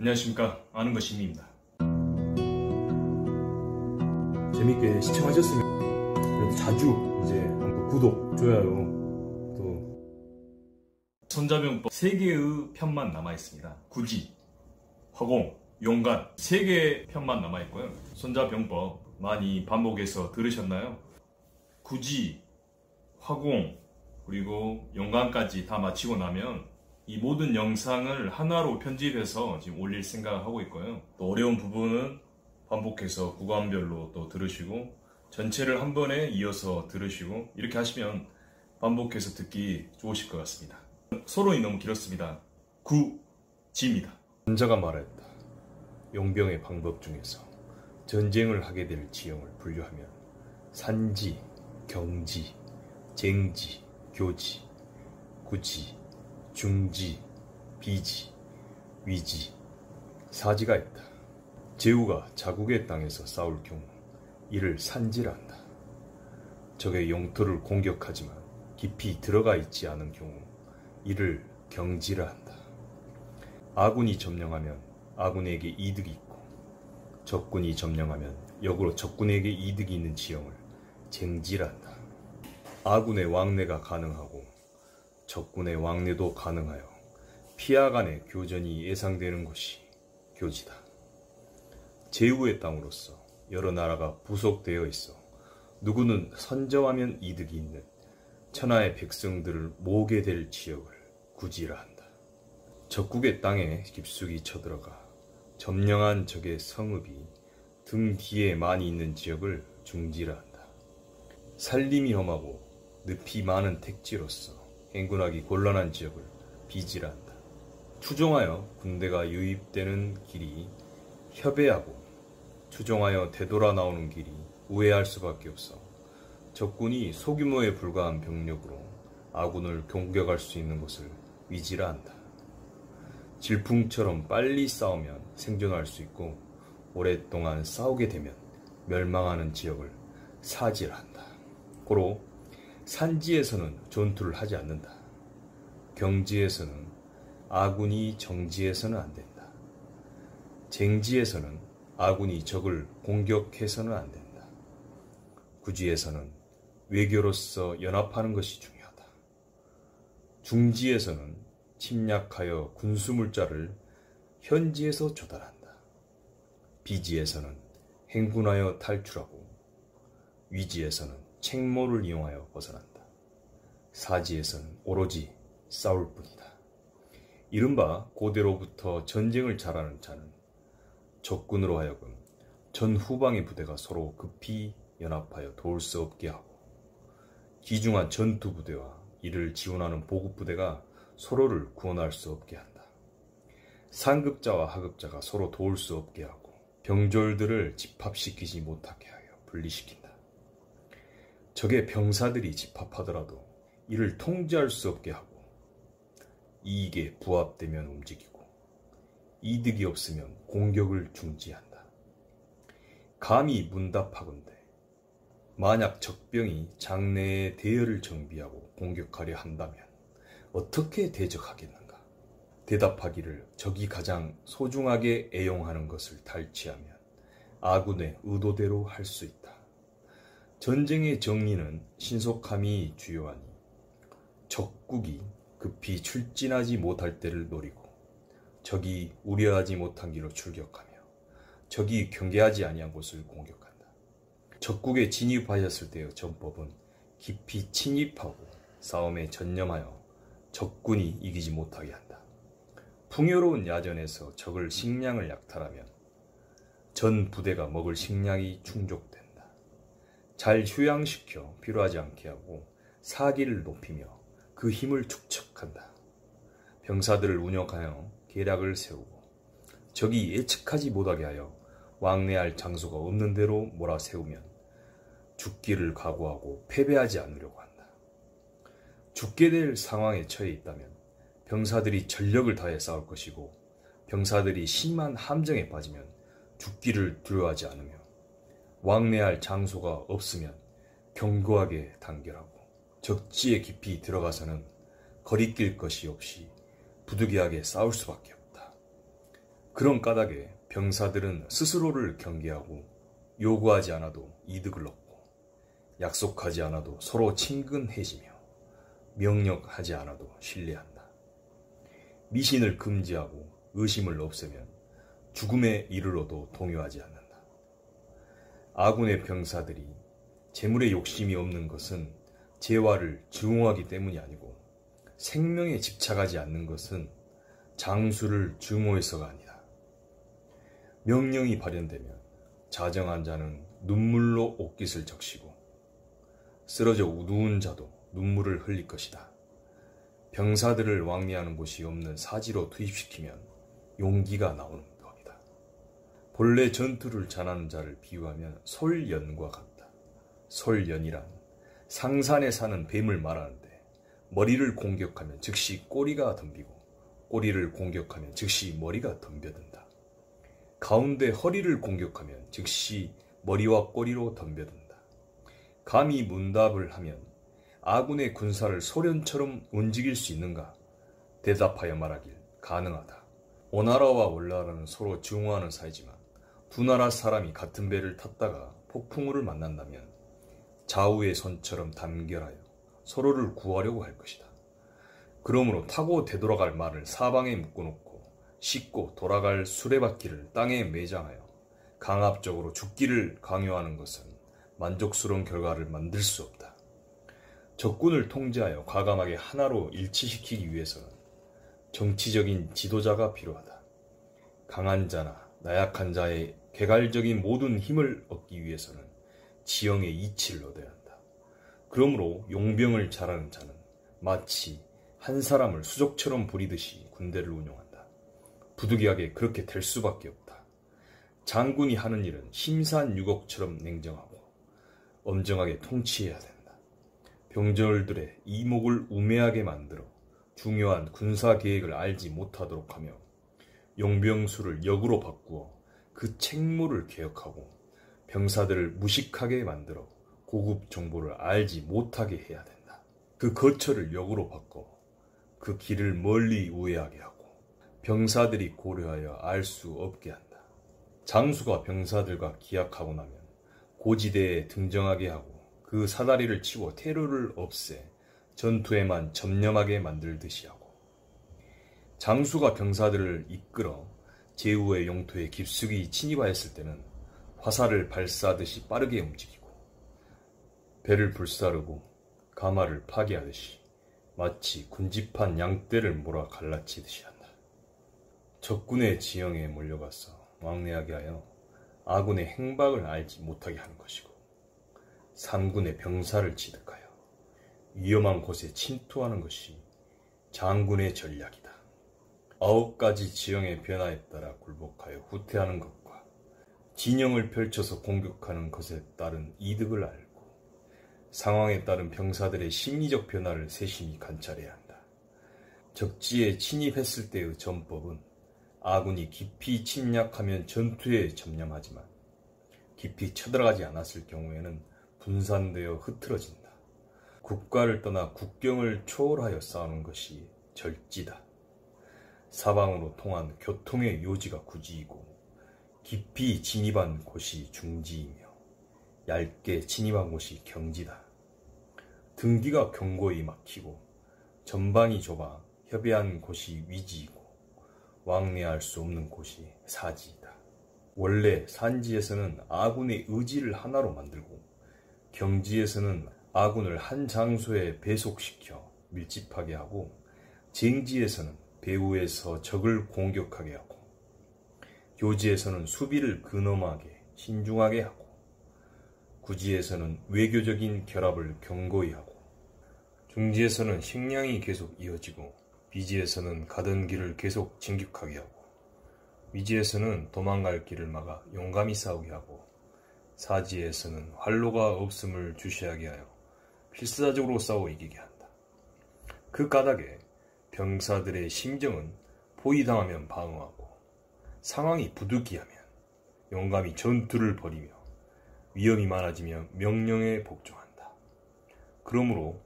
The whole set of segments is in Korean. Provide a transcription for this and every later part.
안녕하십니까, 아는 것입니다. 재밌게 시청하셨으면 그래도 자주 이제 한번 구독, 좋아요 또 손자병법 3개의 편만 남아있습니다. 구지, 화공, 용간 3개의 편만 남아있고요. 손자병법 많이 반복해서 들으셨나요? 구지, 화공, 그리고 용간까지 다 마치고 나면 이 모든 영상을 하나로 편집해서 지금 올릴 생각을 하고 있고요. 또 어려운 부분은 반복해서 구간별로 또 들으시고 전체를 한 번에 이어서 들으시고 이렇게 하시면 반복해서 듣기 좋으실 것 같습니다. 서론이 너무 길었습니다. 구지입니다. 전자가 말했다. 용병의 방법 중에서 전쟁을 하게 될 지형을 분류하면 산지, 경지, 쟁지, 교지, 구지, 중지, 비지, 위지, 사지가 있다. 제후가 자국의 땅에서 싸울 경우 이를 산지라 한다. 적의 영토를 공격하지만 깊이 들어가 있지 않은 경우 이를 경지라 한다. 아군이 점령하면 아군에게 이득이 있고 적군이 점령하면 역으로 적군에게 이득이 있는 지형을 쟁지라 한다. 아군의 왕래가 가능하고 적군의 왕래도 가능하여 피하 간의 교전이 예상되는 것이 교지다. 제후의 땅으로서 여러 나라가 부속되어 있어 누구는 선점하면 이득이 있는 천하의 백성들을 모으게 될 지역을 구지라 한다. 적국의 땅에 깊숙이 쳐들어가 점령한 적의 성읍이 등 뒤에 많이 있는 지역을 중지라 한다. 산림이 험하고 늪이 많은 택지로서 행군하기 곤란한 지역을 비지라 한다. 추종하여 군대가 유입되는 길이 협회하고 추종하여 되돌아 나오는 길이 우회할 수밖에 없어 적군이 소규모에 불과한 병력으로 아군을 공격할 수 있는 곳을 위지라 한다. 질풍처럼 빨리 싸우면 생존할 수 있고 오랫동안 싸우게 되면 멸망하는 지역을 사지라 한다. 고로 산지에서는 전투를 하지 않는다. 경지에서는 아군이 정지해서는 안 된다. 쟁지에서는 아군이 적을 공격해서는 안 된다. 구지에서는 외교로서 연합하는 것이 중요하다. 중지에서는 침략하여 군수물자를 현지에서 조달한다. 비지에서는 행군하여 탈출하고 위지에서는 책모를 이용하여 벗어난다. 사지에서는 오로지 싸울 뿐이다. 이른바 고대로부터 전쟁을 잘하는 자는 적군으로 하여금 전후방의 부대가 서로 급히 연합하여 도울 수 없게 하고 기중한 전투 부대와 이를 지원하는 보급 부대가 서로를 구원할 수 없게 한다. 상급자와 하급자가 서로 도울 수 없게 하고 병졸들을 집합시키지 못하게 하여 분리시킨다. 적의 병사들이 집합하더라도 이를 통제할 수 없게 하고 이익에 부합되면 움직이고 이득이 없으면 공격을 중지한다. 감히 문답하건대 만약 적병이 장내에 대열을 정비하고 공격하려 한다면 어떻게 대적하겠는가? 대답하기를 적이 가장 소중하게 애용하는 것을 탈취하면 아군의 의도대로 할 수 있다. 전쟁의 정리는 신속함이 주요하니 적국이 급히 출진하지 못할 때를 노리고 적이 우려하지 못한 길로 출격하며 적이 경계하지 아니한 곳을 공격한다. 적국에 진입하였을 때의 전법은 깊이 침입하고 싸움에 전념하여 적군이 이기지 못하게 한다. 풍요로운 야전에서 적을 식량을 약탈하면 전 부대가 먹을 식량이 충족된다. 잘 휴양시켜 필요하지 않게 하고 사기를 높이며 그 힘을 축적한다. 병사들을 운영하여 계략을 세우고 적이 예측하지 못하게 하여 왕래할 장소가 없는 대로 몰아세우면 죽기를 각오하고 패배하지 않으려고 한다. 죽게 될 상황에 처해 있다면 병사들이 전력을 다해 싸울 것이고 병사들이 심한 함정에 빠지면 죽기를 두려워하지 않으며 왕래할 장소가 없으면 견고하게 단결하고 적지에 깊이 들어가서는 거리낄 것이 없이 부득이하게 싸울 수밖에 없다. 그런 까닭에 병사들은 스스로를 경계하고 요구하지 않아도 이득을 얻고 약속하지 않아도 서로 친근해지며 명령하지 않아도 신뢰한다. 미신을 금지하고 의심을 없애면 죽음에 이르러도 동요하지 않는다. 아군의 병사들이 재물에 욕심이 없는 것은 재화를 증오하기 때문이 아니고 생명에 집착하지 않는 것은 장수를 증오해서가 아니다. 명령이 발현되면 자정한 자는 눈물로 옷깃을 적시고 쓰러져 누운 자도 눈물을 흘릴 것이다. 병사들을 왕래하는 곳이 없는 사지로 투입시키면 용기가 나오는 법이다. 본래 전투를 잘하는 자를 비유하면 솔연과 같다. 솔연이란 상산에 사는 뱀을 말하는데 머리를 공격하면 즉시 꼬리가 덤비고 꼬리를 공격하면 즉시 머리가 덤벼든다. 가운데 허리를 공격하면 즉시 머리와 꼬리로 덤벼든다. 감히 문답을 하면 아군의 군사를 소련처럼 움직일 수 있는가? 대답하여 말하길 가능하다. 오나라와 월나라는 서로 증오하는 사이지만 두 나라 사람이 같은 배를 탔다가 폭풍우를 만난다면 좌우의 손처럼 단결하여 서로를 구하려고 할 것이다. 그러므로 타고 되돌아갈 말을 사방에 묶어놓고 싣고 돌아갈 수레바퀴를 땅에 매장하여 강압적으로 죽기를 강요하는 것은 만족스러운 결과를 만들 수 없다. 적군을 통제하여 과감하게 하나로 일치시키기 위해서는 정치적인 지도자가 필요하다. 강한 자나 나약한 자의 개괄적인 모든 힘을 얻기 위해서는 지형의 이치를 얻어야 한다. 그러므로 용병을 잘하는 자는 마치 한 사람을 수족처럼 부리듯이 군대를 운용한다. 부득이하게 그렇게 될 수밖에 없다. 장군이 하는 일은 심산유곡처럼 냉정하고 엄정하게 통치해야 된다. 병졸들의 이목을 우매하게 만들어 중요한 군사계획을 알지 못하도록 하며 용병수를 역으로 바꾸어 그 책무를 개혁하고 병사들을 무식하게 만들어 고급 정보를 알지 못하게 해야 된다. 그 거처를 역으로 바꿔 그 길을 멀리 우회하게 하고 병사들이 고려하여 알 수 없게 한다. 장수가 병사들과 기약하고 나면 고지대에 등정하게 하고 그 사다리를 치고 테러를 없애 전투에만 전념하게 만들듯이 하고 장수가 병사들을 이끌어 제후의 영토에 깊숙이 침입하였을 때는 화살을 발사하듯이 빠르게 움직이고 배를 불사르고 가마를 파괴하듯이 마치 군집한 양떼를 몰아 갈라치듯이 한다. 적군의 지형에 몰려가서 왕래하게 하여 아군의 행방을 알지 못하게 하는 것이고 삼군의 병사를 취득하여 위험한 곳에 침투하는 것이 장군의 전략이다. 9가지 지형의 변화에 따라 굴복하여 후퇴하는 것과 진영을 펼쳐서 공격하는 것에 따른 이득을 알고 상황에 따른 병사들의 심리적 변화를 세심히 관찰해야 한다. 적지에 침입했을 때의 전법은 아군이 깊이 침략하면 전투에 전념하지만 깊이 쳐들어가지 않았을 경우에는 분산되어 흐트러진다. 국가를 떠나 국경을 초월하여 싸우는 것이 절지다. 사방으로 통한 교통의 요지가 구지이고 깊이 진입한 곳이 중지이며 얇게 진입한 곳이 경지다. 등기가 견고히 막히고 전방이 좁아 협의한 곳이 위지이고 왕래할 수 없는 곳이 사지이다. 원래 산지에서는 아군의 의지를 하나로 만들고 경지에서는 아군을 한 장소에 배속시켜 밀집하게 하고 쟁지에서는 배후에서 적을 공격하게 하고 요지에서는 수비를 근엄하게 신중하게 하고 구지에서는 외교적인 결합을 견고히 하고 중지에서는 식량이 계속 이어지고 비지에서는 가던 길을 계속 진격하게 하고 위지에서는 도망갈 길을 막아 용감히 싸우게 하고 사지에서는 활로가 없음을 주시하게 하여 필사적으로 싸워 이기게 한다. 그 까닭에 병사들의 심정은 포위당하면 방어하고 상황이 부득이하면 용감히 전투를 벌이며 위험이 많아지면 명령에 복종한다. 그러므로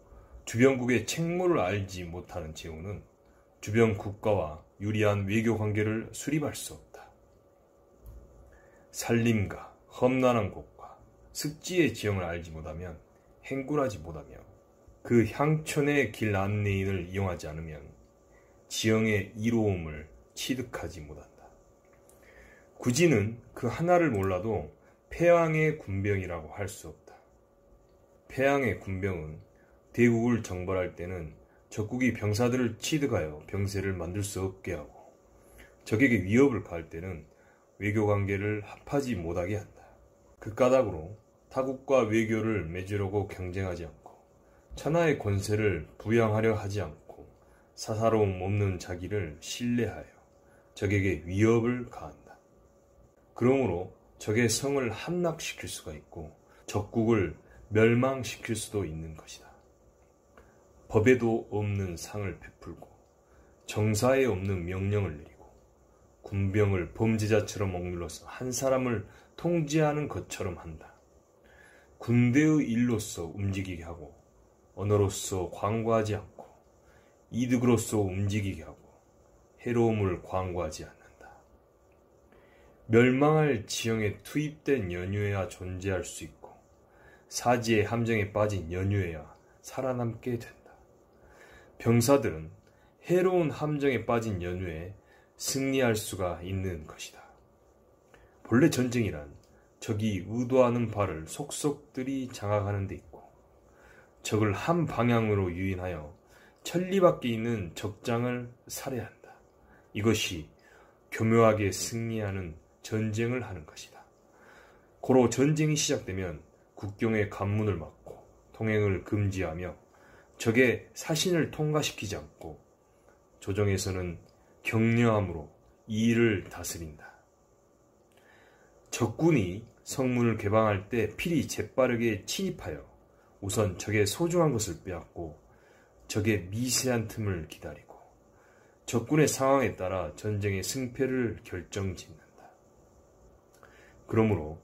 주변국의 책무를 알지 못하는 제후는 주변 국가와 유리한 외교 관계를 수립할 수 없다. 산림과 험난한 곳과 습지의 지형을 알지 못하면, 행군하지 못하며 그 향촌의 길 안내인을 이용하지 않으면 지형의 이로움을 취득하지 못한다. 구지는 그 하나를 몰라도 패왕의 군병이라고 할 수 없다. 패왕의 군병은 대국을 정벌할 때는 적국이 병사들을 취득하여 병세를 만들 수 없게 하고, 적에게 위협을 가할 때는 외교관계를 합하지 못하게 한다. 그 까닭으로 타국과 외교를 맺으려고 경쟁하지 않고, 천하의 권세를 부양하려 하지 않고, 사사로움 없는 자기를 신뢰하여 적에게 위협을 가한다. 그러므로 적의 성을 함락시킬 수가 있고 적국을 멸망시킬 수도 있는 것이다. 법에도 없는 상을 베풀고 정사에 없는 명령을 내리고 군병을 범죄자처럼 억눌러서 한 사람을 통제하는 것처럼 한다. 군대의 일로서 움직이게 하고 언어로서 광고하지 않고 이득으로서 움직이게 하고 해로움을 광고하지 않는다. 멸망할 지형에 투입된 연유해야 존재할 수 있고 사지의 함정에 빠진 연유해야 살아남게 된다. 병사들은 해로운 함정에 빠진 연유에 승리할 수가 있는 것이다. 본래 전쟁이란 적이 의도하는 바를 속속들이 장악하는 데 있고 적을 한 방향으로 유인하여 천리 밖에 있는 적장을 살해한다. 이것이 교묘하게 승리하는 전쟁을 하는 것이다. 고로 전쟁이 시작되면 국경의 관문을 막고 통행을 금지하며 적의 사신을 통과시키지 않고 조정에서는 격려함으로 이를 다스린다. 적군이 성문을 개방할 때 필히 재빠르게 침입하여 우선 적의 소중한 것을 빼앗고 적의 미세한 틈을 기다리고 적군의 상황에 따라 전쟁의 승패를 결정짓는다. 그러므로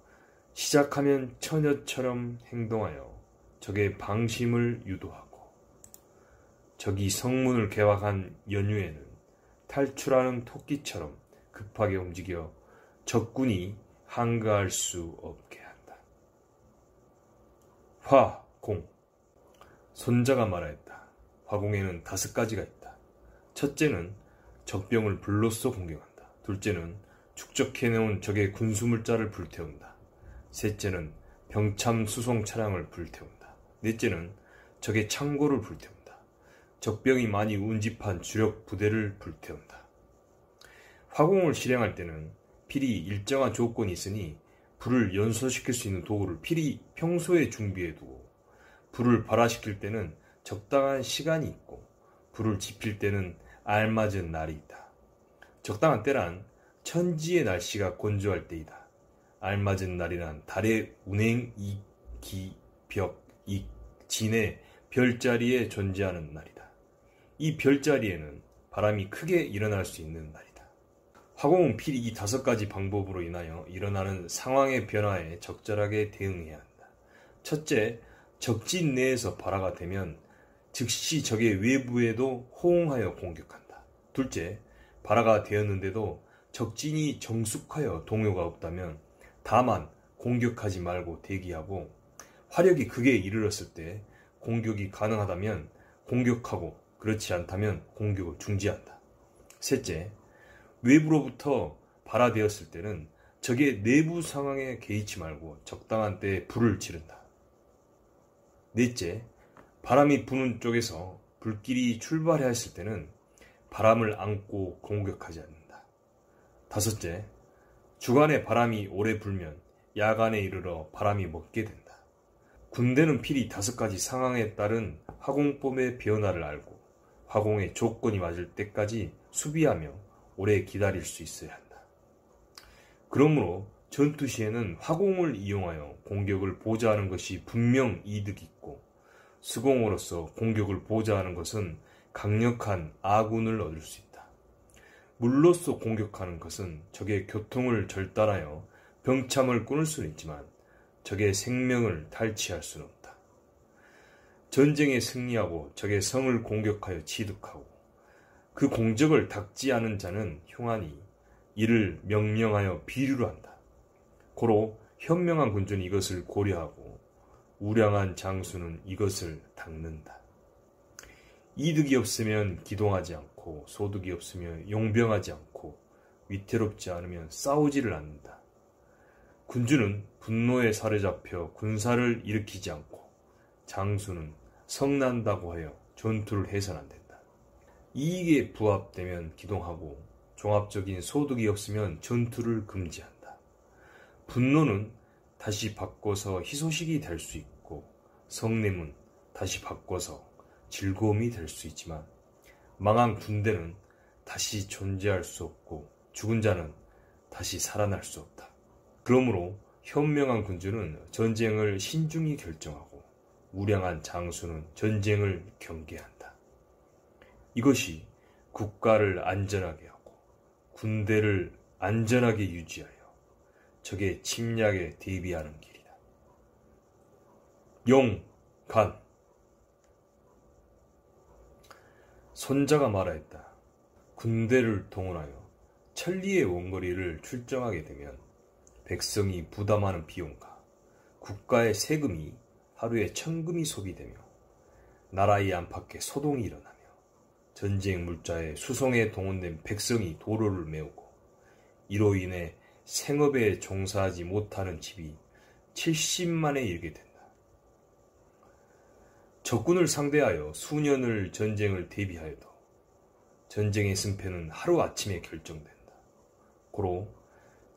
시작하면 처녀처럼 행동하여 적의 방심을 유도하고 적이 성문을 개방한 연유에는 탈출하는 토끼처럼 급하게 움직여 적군이 한가할 수 없게 한다. 화공. 손자가 말하였다. 화공에는 5가지가 있다. 첫째는 적병을 불로써 공격한다. 둘째는 축적해놓은 적의 군수물자를 불태운다. 셋째는 병참 수송 차량을 불태운다. 넷째는 적의 창고를 불태운다. 적병이 많이 운집한 주력 부대를 불태운다. 화공을 실행할 때는 필히 일정한 조건이 있으니 불을 연소시킬 수 있는 도구를 필히 평소에 준비해두고 불을 발화시킬 때는 적당한 시간이 있고 불을 지필 때는 알맞은 날이 있다. 적당한 때란 천지의 날씨가 건조할 때이다. 알맞은 날이란 달의 운행, 기, 벽, 진의 별자리에 존재하는 날이다. 이 별자리에는 바람이 크게 일어날 수 있는 날이다. 화공은 필히 이 5가지 방법으로 인하여 일어나는 상황의 변화에 적절하게 대응해야 한다. 첫째, 적진 내에서 발화가 되면 즉시 적의 외부에도 호응하여 공격한다. 둘째, 발화가 되었는데도 적진이 정숙하여 동요가 없다면 다만 공격하지 말고 대기하고 화력이 극에 이르렀을 때 공격이 가능하다면 공격하고 그렇지 않다면 공격을 중지한다. 셋째, 외부로부터 발화되었을 때는 적의 내부 상황에 개의치 말고 적당한 때에 불을 지른다. 넷째, 바람이 부는 쪽에서 불길이 출발해야 했을 때는 바람을 안고 공격하지 않는다. 다섯째, 주간에 바람이 오래 불면 야간에 이르러 바람이 먹게 된다. 군대는 필히 5가지 상황에 따른 화공법의 변화를 알고 화공의 조건이 맞을 때까지 수비하며 오래 기다릴 수 있어야 한다. 그러므로 전투 시에는 화공을 이용하여 공격을 보좌하는 것이 분명 이득이 있고 수공으로서 공격을 보좌하는 것은 강력한 아군을 얻을 수 있다. 물로서 공격하는 것은 적의 교통을 절단하여 병참을 끊을 수는 있지만 적의 생명을 탈취할 수는 없다. 전쟁에 승리하고 적의 성을 공격하여 취득하고 그 공적을 닦지 않은 자는 흉하니 이를 명령하여 비류를 한다. 고로 현명한 군주는 이것을 고려하고 우량한 장수는 이것을 닦는다. 이득이 없으면 기동하지 않고 소득이 없으면 용병하지 않고 위태롭지 않으면 싸우지를 않는다. 군주는 분노에 사로잡혀 군사를 일으키지 않고 장수는 성난다고 하여 전투를 해서는 안 된다. 이익에 부합되면 기동하고 종합적인 소득이 없으면 전투를 금지한다. 분노는 다시 바꿔서 희소식이 될 수 있고 성냄은 다시 바꿔서 즐거움이 될 수 있지만 망한 군대는 다시 존재할 수 없고 죽은 자는 다시 살아날 수 없다. 그러므로 현명한 군주는 전쟁을 신중히 결정하고 우량한 장수는 전쟁을 경계한다. 이것이 국가를 안전하게 하고 군대를 안전하게 유지하여 적의 침략에 대비하는 길이다. 용간. 손자가 말하였다. 군대를 동원하여 천리의 원거리를 출정하게 되면 백성이 부담하는 비용과 국가의 세금이 하루에 1000금이 소비되며 나라의 안팎에 소동이 일어나며 전쟁 물자에 수송에 동원된 백성이 도로를 메우고 이로 인해 생업에 종사하지 못하는 집이 70만에 이르게 된다. 적군을 상대하여 수년을 전쟁을 대비하여도 전쟁의 승패는 하루아침에 결정된다. 고로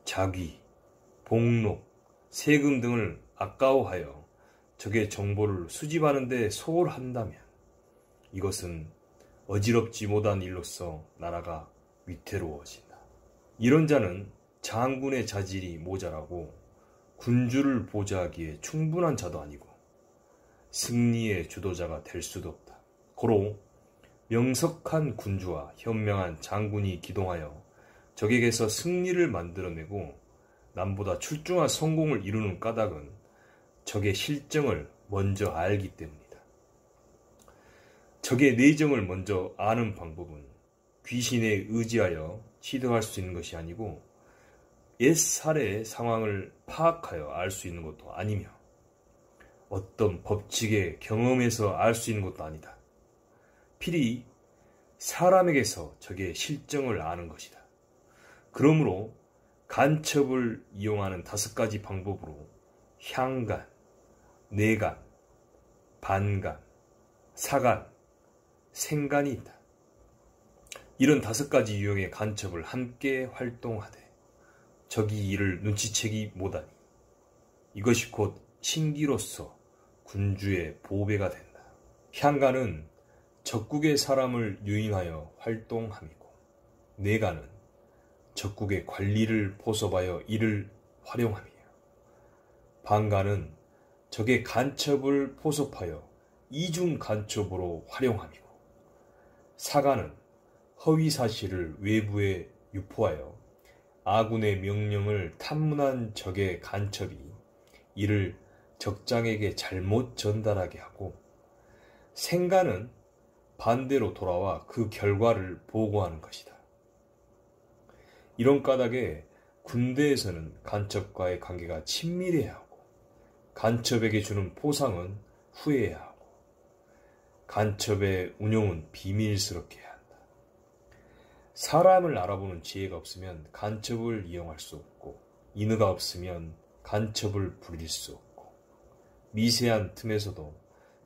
자귀, 복록, 세금 등을 아까워하여 적의 정보를 수집하는 데 소홀한다면 이것은 어지럽지 못한 일로서 나라가 위태로워진다. 이런 자는 장군의 자질이 모자라고 군주를 보좌하기에 충분한 자도 아니고 승리의 주도자가 될 수도 없다. 고로 명석한 군주와 현명한 장군이 기동하여 적에게서 승리를 만들어내고 남보다 출중한 성공을 이루는 까닭은 적의 실정을 먼저 알기 때문이다. 적의 내정을 먼저 아는 방법은 귀신에 의지하여 시도할 수 있는 것이 아니고 옛 사례의 상황을 파악하여 알 수 있는 것도 아니며 어떤 법칙의 경험에서 알 수 있는 것도 아니다. 필히 사람에게서 적의 실정을 아는 것이다. 그러므로 간첩을 이용하는 5가지 방법으로 향간, 내간, 반간, 사간, 생간이 있다. 이런 5가지 유형의 간첩을 함께 활동하되 적이 이를 눈치채기 못하니 이것이 곧 신기로서 군주의 보배가 된다. 향간은 적국의 사람을 유인하여 활동함이고 내간은 적국의 관리를 포섭하여 이를 활용함이요. 반간은 적의 간첩을 포섭하여 이중 간첩으로 활용함이고 사간은 허위 사실을 외부에 유포하여 아군의 명령을 탐문한 적의 간첩이 이를 적장에게 잘못 전달하게 하고 생간은 반대로 돌아와 그 결과를 보고하는 것이다. 이런 까닭에 군대에서는 간첩과의 관계가 친밀해야 하고 간첩에게 주는 포상은 후회해야 하고 간첩의 운용은 비밀스럽게 해야 한다. 사람을 알아보는 지혜가 없으면 간첩을 이용할 수 없고 인의가 없으면 간첩을 부릴 수 없고 미세한 틈에서도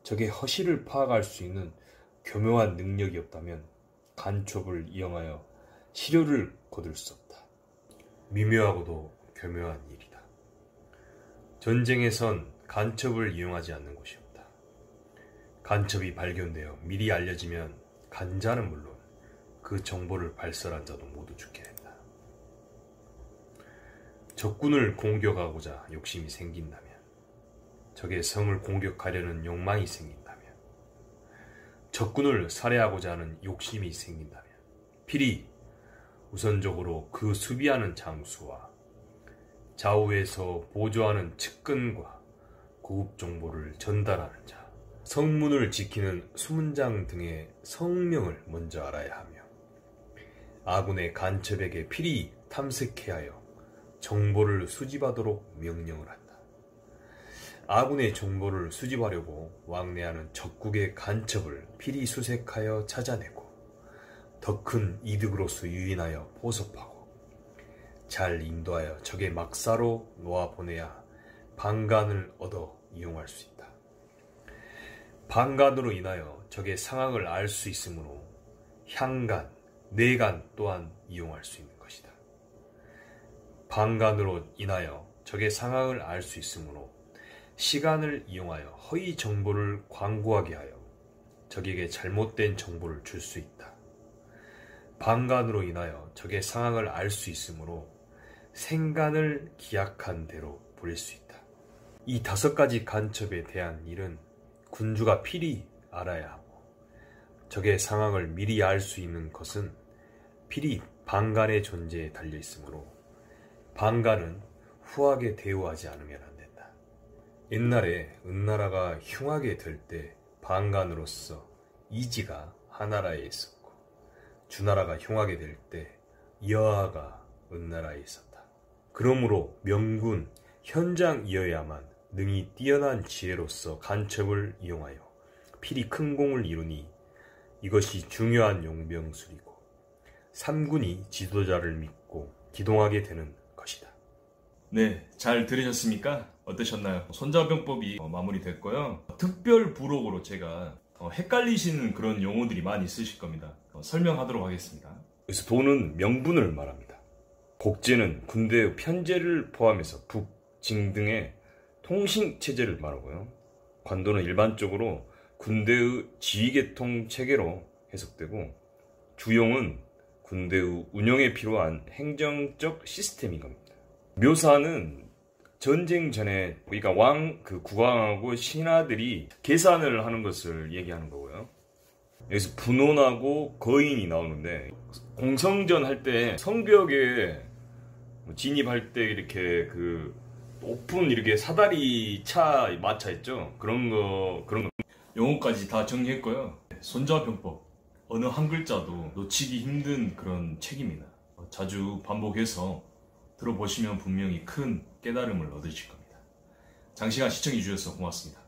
적의 허실을 파악할 수 있는 교묘한 능력이 없다면 간첩을 이용하여 시료를 거둘 수 없다. 미묘하고도 교묘한 일이다. 전쟁에선 간첩을 이용하지 않는 곳이 없다. 간첩이 발견되어 미리 알려지면 간자는 물론 그 정보를 발설한 자도 모두 죽게 된다. 적군을 공격하고자 욕심이 생긴다면 적의 성을 공격하려는 욕망이 생긴다면 적군을 살해하고자 하는 욕심이 생긴다면 필히 우선적으로 그 수비하는 장수와 좌우에서 보조하는 측근과 고급 정보를 전달하는 자, 성문을 지키는 수문장 등의 성명을 먼저 알아야 하며 아군의 간첩에게 필히 탐색해야 하여 정보를 수집하도록 명령을 한다. 아군의 정보를 수집하려고 왕래하는 적국의 간첩을 필히 수색하여 찾아내고 더 큰 이득으로서 유인하여 포섭하고 잘 인도하여 적의 막사로 놓아보내야 방간을 얻어 이용할 수 있다. 방간으로 인하여 적의 상황을 알 수 있으므로 향간, 내간 또한 이용할 수 있는 것이다. 방간으로 인하여 적의 상황을 알 수 있으므로 시간을 이용하여 허위 정보를 광고하게 하여 적에게 잘못된 정보를 줄 수 있다. 방간으로 인하여 적의 상황을 알 수 있으므로 생간을 기약한 대로 부릴 수 있다. 이 5가지 간첩에 대한 일은 군주가 필히 알아야 하고 적의 상황을 미리 알 수 있는 것은 필히 방간의 존재에 달려 있으므로 방간은 후하게 대우하지 않으면 안 된다. 옛날에 은나라가 흉하게 될 때 방간으로서 이지가 하나라에 있었고 주나라가 흉하게 될 때 여하가 은나라에 있었다. 그러므로 명군 현장이어야만 능히 뛰어난 지혜로서 간첩을 이용하여 필히 큰 공을 이루니 이것이 중요한 용병술이고 삼군이 지도자를 믿고 기동하게 되는 것이다. 네, 잘 들으셨습니까? 어떠셨나요? 손자병법이 마무리됐고요. 특별 부록으로 제가 헷갈리시는 그런 용어들이 많이 있으실 겁니다. 설명하도록 하겠습니다. 그래서 도는 명분을 말합니다. 복제는 군대의 편제를 포함해서 북, 징 등의 통신체제를 말하고요. 관도는 일반적으로 군대의 지휘계통 체계로 해석되고 주용은 군대의 운영에 필요한 행정적 시스템인 겁니다. 묘사는 전쟁 전에 그러니까 국왕하고 신하들이 계산을 하는 것을 얘기하는 거고요. 여기서 분원하고 거인이 나오는데 공성전 할 때 성벽에 진입할 때 이렇게 그 높은 이렇게 사다리 차 마차 있죠. 그런 거 용어까지 다 정리했고요. 손자병법 어느 한 글자도 놓치기 힘든 그런 책입니다. 자주 반복해서 들어보시면 분명히 큰 깨달음을 얻으실 겁니다. 장시간 시청해 주셔서 고맙습니다.